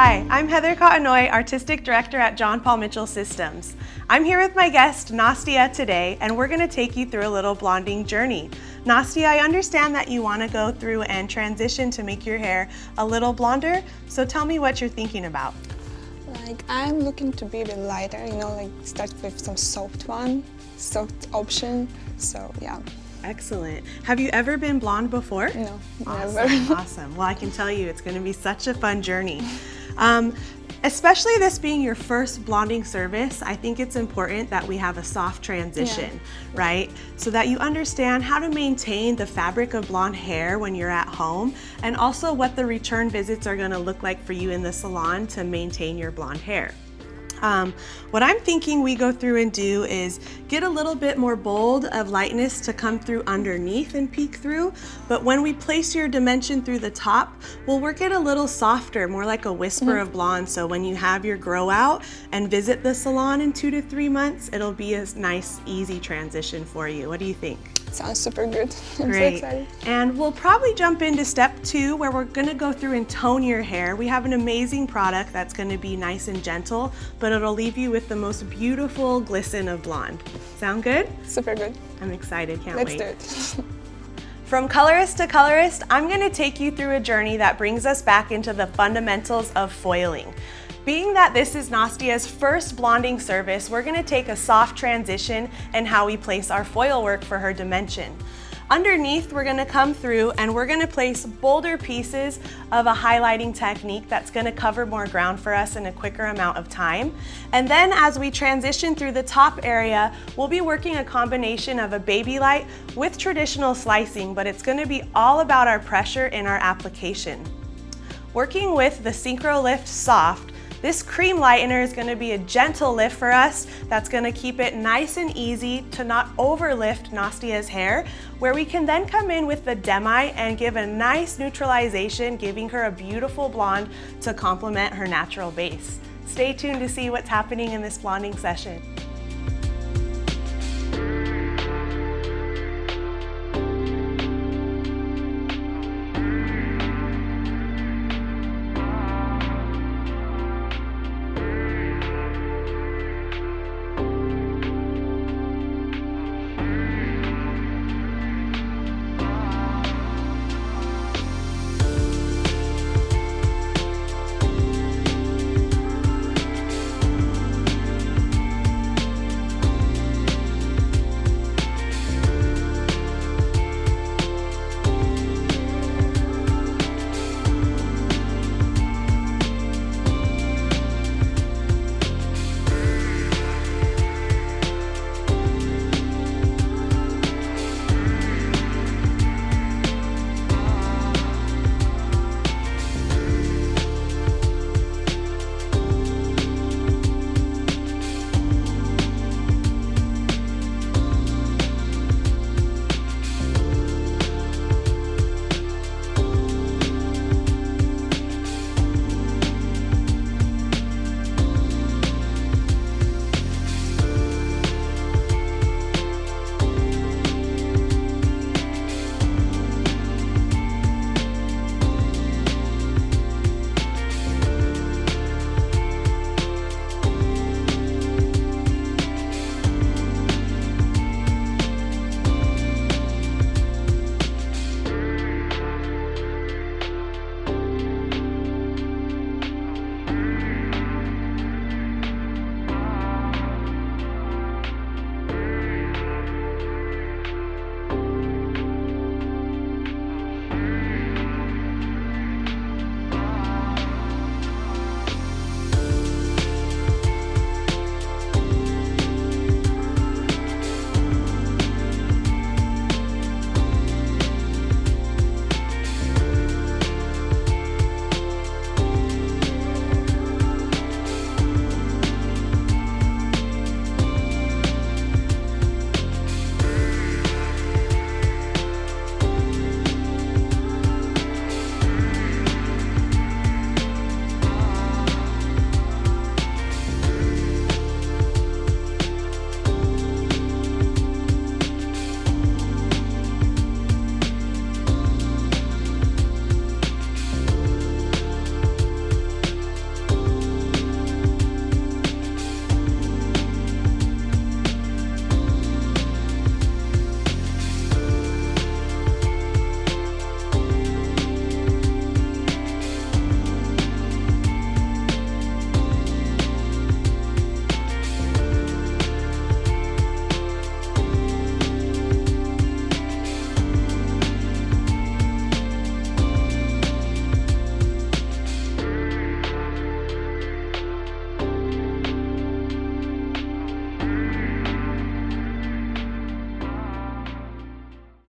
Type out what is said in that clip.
Hi, I'm Heather Cottenoy, Artistic Director at John Paul Mitchell Systems. I'm here with my guest, Nastia, today, and we're going to take you through a little blonding journey. Nastia, I understand that you want to go through and transition to make your hair a little blonder, so tell me what you're thinking about. I'm looking to be a bit lighter, start with some soft option, so yeah. Excellent. Have you ever been blonde before? No, awesome, never. Awesome. Well, I can tell you it's going to be such a fun journey. Especially this being your first blonding service, I think it's important that we have a soft transition, right? So that you understand how to maintain the fabric of blonde hair when you're at home, and also what the return visits are going to look like for you in the salon to maintain your blonde hair. What I'm thinking we go through and do is get a little bit more bold of lightness to come through underneath and peek through, but when we place your dimension through the top, we'll work it a little softer, more like a whisper of blonde, so when you have your grow out and visit the salon in 2 to 3 months, it'll be a nice, easy transition for you. What do you think? Sounds super good. I'm Great. so excited. And we'll probably jump into step 2 where we're gonna go through and tone your hair. We have an amazing product that's gonna be nice and gentle, but it'll leave you with the most beautiful glisten of blonde. Sound good? Super good. I'm excited, can't Let's wait. do it. From colorist to colorist, I'm gonna take you through a journey that brings us back into the fundamentals of foiling. Being that this is Nastia's first blonding service, we're gonna take a soft transition in how we place our foil work for her dimension. Underneath, we're gonna come through and we're gonna place bolder pieces of a highlighting technique that's gonna cover more ground for us in a quicker amount of time. And then as we transition through the top area, we'll be working a combination of a baby light with traditional slicing, but it's gonna be all about our pressure in our application. Working with the Synchro Lift Soft, this cream lightener is going to be a gentle lift for us that's going to keep it nice and easy to not overlift Nastia's hair, where we can then come in with the demi and give a nice neutralization, giving her a beautiful blonde to complement her natural base. Stay tuned to see what's happening in this blonding session.